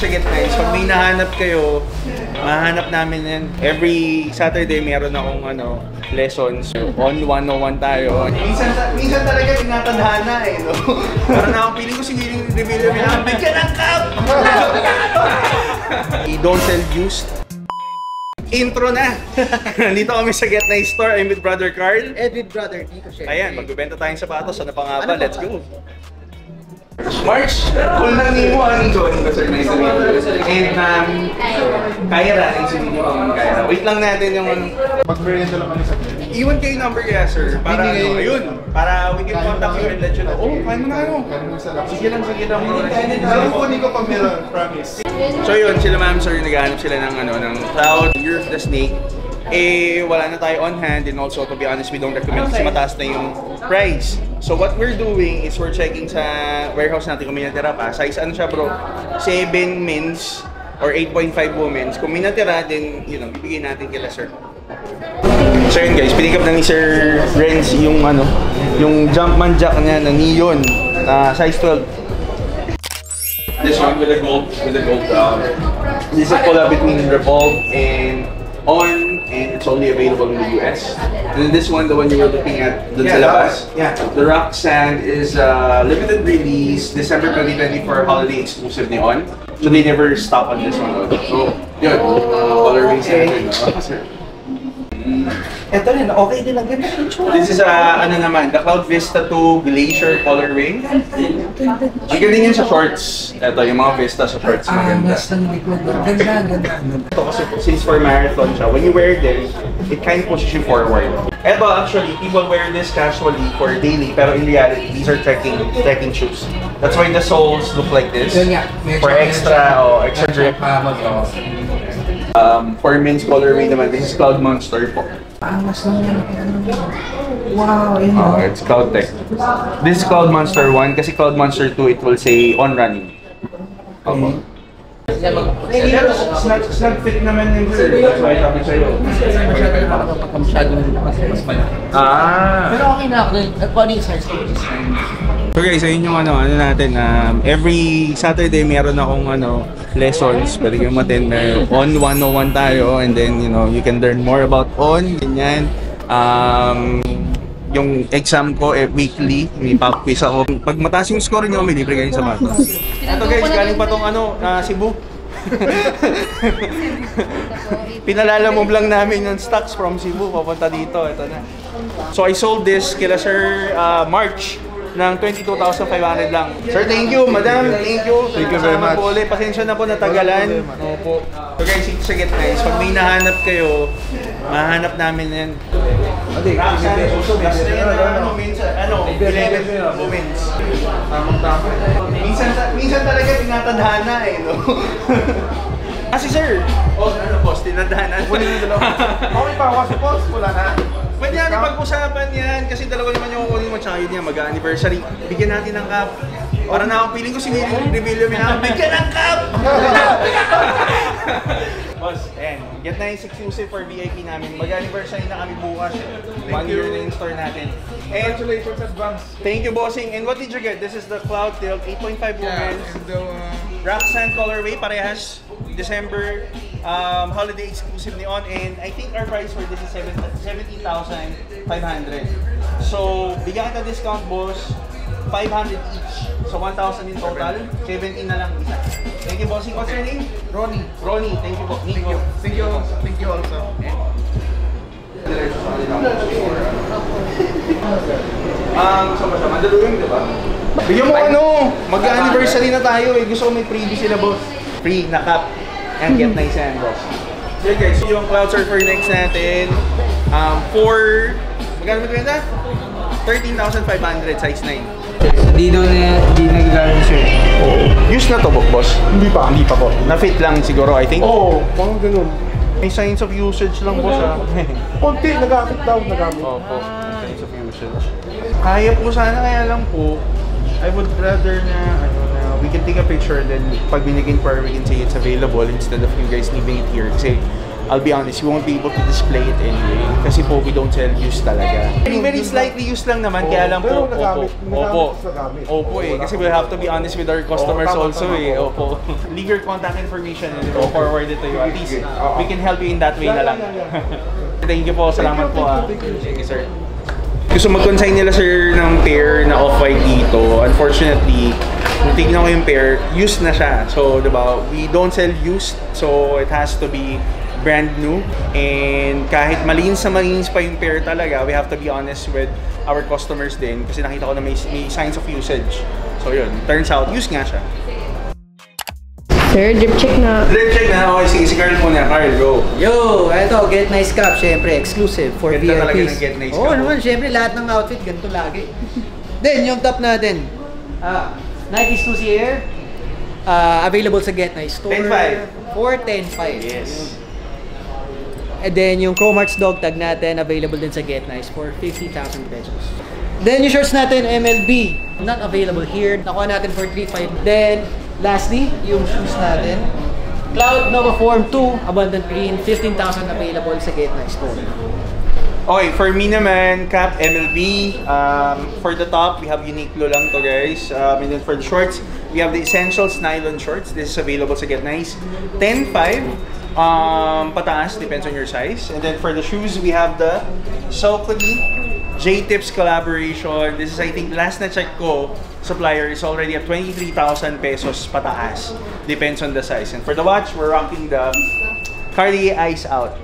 sa Get Nice, pag may nahanap kayo, mahanap namin yan. Every Saturday meron akong lessons. On 101 tayo. Minsan talaga tinatadhana eh, no? Parang nakapiling ko si Willing Rebellion na, bigyan ng cup! Don't sell used. Intro na! Nandito kami sa Get Nice store. I'm with Brother Carl. And with Brother Nico. Ayan, magbibenta tayong sapatos. Ano pa nga ba? Let's go! March! Kung lang niyo mo, anong join ko, sir? Nice to meet you. And, Kyra, nice to meet you, Kyra. Wait lang natin yung Mag-merienda lang kami sa iwan kayo number kaya, sir. Para ayun. Para we can contact you and let you know. Oh, kain mo na kayo. Sige lang, sige lang. Kukunin ko pag meron, promise. So yun, sila ma'am, sir, naghahanap sila ng ng Cloud, Year of the Snake. Eh, wala na tayo on hand, and also, to be honest, we don't recommend kasi mataas na yung price. So what we're doing is we're checking sa warehouse natin kung may natira pa. Size ano siya, bro? 7 men's or 8.5 women's. Kung may natira, then, bibigyan natin kila sir. So yun guys, pick up na ni Sir Renz yung yung Jumpman jack niya na neon, size 12. This one with the gold, this is a collab between Revolve and On, and it's only available in the US. And then this one, the one you were looking at, the labas. Yeah. The Rock Sand is limited release, December 2024 holiday exclusive ni On. So they never stop on this one. So yun, colorways natin. Ito rin, okay din lang. Ganda yung tsura. This is the Cloud Vista 2 Glacier colorway. Ang ganda yun sa shorts. Ito, yung mga Vista sa shorts maganda. Ganda. Ito kasi since for marathon siya, when you wear this, it kind of pushes you forward. Ito actually, people wear this casually for daily, pero in reality, these are trekking shoes. That's why the soles look like this. For extra grip. For men's colorway naman, this is Cloud Monster po. Mas lang yan. Wow, yun. It's Cloud Tech. This is Cloud Monster 1 kasi Cloud Monster 2 it will say on running. Snug fit naman yung sir. That's why sabi sa'yo. Pero okay na ako. Kung ano yung size ko. So guys, ayun yung natin. Every Saturday meron akong lessons. Pwede kayong attend na on 101 tayo, and then you can learn more about on, ganyan. Yung exam ko weekly, may pop quiz ako. Pag mataas yung score niyo, may libre kayong sapatos. Ito guys, galing pa tong Cebu. Pinalalamove lang namin yung stocks from Cebu papunta dito. Ito na. So I sold this kila Sir March ng 22,500 lang. Sir, thank you. Madam, thank you. Thank you very much. Pasensya na po natagalan. Opo. So guys, ito sa Get Nice. Pag may nahanap kayo, mahanap namin yan. Roxanne, also best na yan. Minsan, 11 moments. Minsan talaga tinatadhana eh, no? Si Sir. Boss, tinadhana. Okay pa ako kasi boss, wala na. Pwede natin pag-usapan yan kasi dalawa naman yung kukunin mo, tsaka yun yan, mag-anniversary. Bigyan natin ng cup. Para na akong feeling ko si Willing Rebellion na, bigyan ng cup! Boss, Get Nice exclusive for VIP namin. Mag-anniversary na kami bukas. 1 year na yung store natin. And Congratulations advance. Thank you, bossing. And what did you get? This is the Cloud Tilt 8.5 women's. Rock Sand colorway, parehas. December holiday exclusive ni On, and I think our price for this is 17,500. So, bigyan kita discount, boss. 500 each. So, 1,000 in total. 17 na lang isa. Thank you, bossing. What's your name? Ronnie. Ronnie. Thank you, Nico. Thank you also. So, madaluhin, di ba? Bigyan mo mag-anniversary na tayo eh. Gusto ko may freebie sila, boss. Free na cup. And Get Nice yan, boss. So guys, yung Cloud Surfer next natin. Magkano ba ito? 13,500, size 9. Hindi nagagaling sir. Use na to, boss? Hindi pa po. Na-fit lang siguro, I think. Parang ganun. May signs of usage lang, boss, ha? Konti, nagamit daw. Opo, signs of usage. Kaya po sana, kaya lang po, I would rather na, we can take a picture, then pag binigyan for, we can say it's available instead of you guys leaving it here. Kasi I'll be honest, we won't be able to display it anyway. Kasi po, we don't sell used talaga. Very slightly used lang naman, kaya lang po. Pero nagamit Opo. sa gamit. Opo eh, kasi we have to be honest with our customers tama, also tama, eh. Opo. Leave your contact information and we'll forward it to you. At least, we can help you in that way na lang. Thank you po, salamat po ah. Thank you sir. Gusto mag-consign nila sir ng pair na off-white dito. Unfortunately, kung tignan ko yung pair, used na siya. So, diba, we don't sell used. So, it has to be brand new. And kahit malinis pa yung pair talaga, we have to be honest with our customers din. Kasi nakita ko na may signs of usage. So, yun. Turns out, used nga siya. Sir, drip check na. Drip check na. Okay, sige, si Carl muna. Carl, go. Yo, eto, Get Nice Cup, syempre, exclusive for Ganda talaga VIPs. ng Get Nice Oo Cup. naman, syempre, lahat ng outfit, ganito lagi. Then, yung top natin, Nike Stussy Air, available sa Get Nice Store. 10.5. For 10.5. Yes. And then, yung Chromarts dog tag natin, available din sa Get Nice for 50,000 pesos. Then, yung shorts natin, MLB, not available here. Nakuha natin for 3.5. Then, lastly, yung shoes natin, Cloud Nova Form 2, Abundant Green, 15,000 available sa Get Nice Store. Okay, for me naman, Cap MLB. For the top, we have Uniqlo lang to guys. And then for the shorts, we have the Essentials Nylon Shorts. This is available sa Get Nice. 10.5. Pataas, depends on your size. And then for the shoes, we have the Saucony J-Tips collaboration. This is, I think, last na check ko, supplier is already at 23,000 pesos pataas. Depends on the size. And for the watch, we're rocking the Cartier Ice Out.